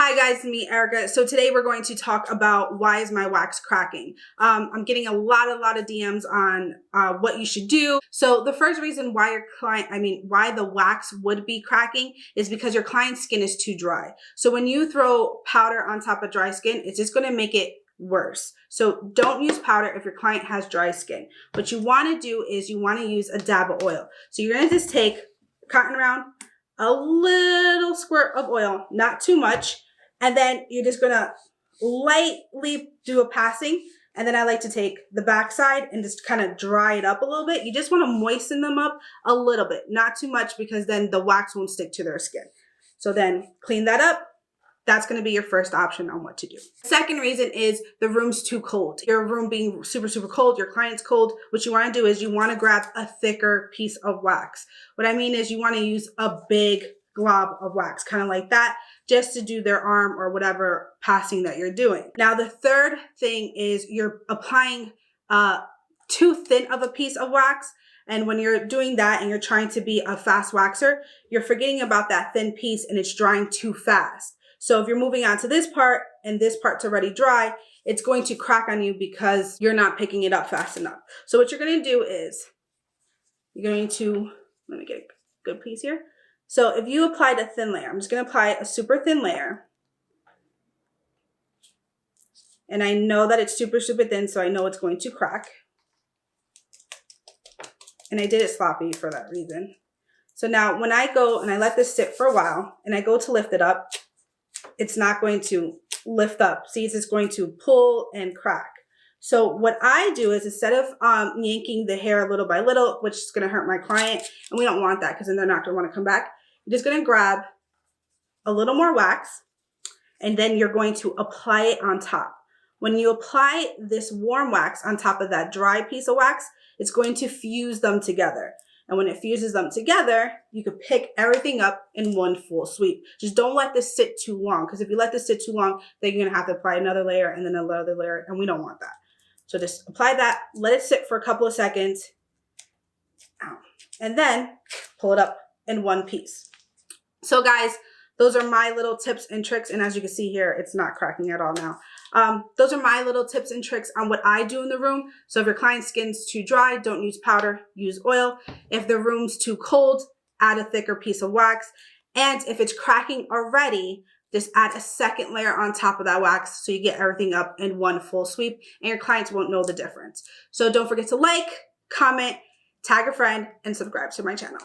Hi guys, it's me, Erica. So today we're going to talk about why is my wax cracking. I'm getting a lot of DMs on what you should do. So the first reason why why the wax would be cracking is because your client's skin is too dry. So when you throw powder on top of dry skin, it's just going to make it worse. So don't use powder if your client has dry skin. What you want to do is you want to use a dab of oil. So you're going to just take cotton round, a little squirt of oil, not too much. And then you're just gonna lightly do a passing. And then I like to take the back side and just kind of dry it up a little bit. You just want to moisten them up a little bit, not too much, because then the wax won't stick to their skin. So then clean that up. That's going to be your first option on what to do. Second reason is the room's too cold. Your room being super cold, your client's cold. What you want to do is you want to grab a thicker piece of wax. What I mean is you want to use a big glob of wax, kind of like that, just to do their arm or whatever passing that you're doing. Now, the third thing is you're applying too thin of a piece of wax. And when you're doing that and you're trying to be a fast waxer, you're forgetting about that thin piece and it's drying too fast. So if you're moving on to this part and this part's already dry, it's going to crack on you because you're not picking it up fast enough. So what you're going to do is you're going to, let me get a good piece here. So if you applied a thin layer, I'm just going to apply a super thin layer. And I know that it's super thin, so I know it's going to crack. And I did it sloppy for that reason. So now when I go and I let this sit for a while and I go to lift it up, it's not going to lift up. See, it's just going to pull and crack. So what I do is instead of yanking the hair little by little, which is going to hurt my client, and we don't want that because then they're not going to want to come back, you're just going to grab a little more wax and then you're going to apply it on top. When you apply this warm wax on top of that dry piece of wax, it's going to fuse them together. And when it fuses them together, you can pick everything up in one full sweep. Just don't let this sit too long, because if you let this sit too long, then you're going to have to apply another layer and then another layer, and we don't want that. So just apply that, let it sit for a couple of seconds, and then pull it up in one piece. So guys, those are my little tips and tricks. And as you can see here, it's not cracking at all now. Those are my little tips and tricks on what I do in the room. So if your client's skin's too dry, don't use powder, use oil. If the room's too cold, add a thicker piece of wax. And if it's cracking already, just add a second layer on top of that wax so you get everything up in one full sweep and your clients won't know the difference. So don't forget to like, comment, tag a friend, and subscribe to my channel.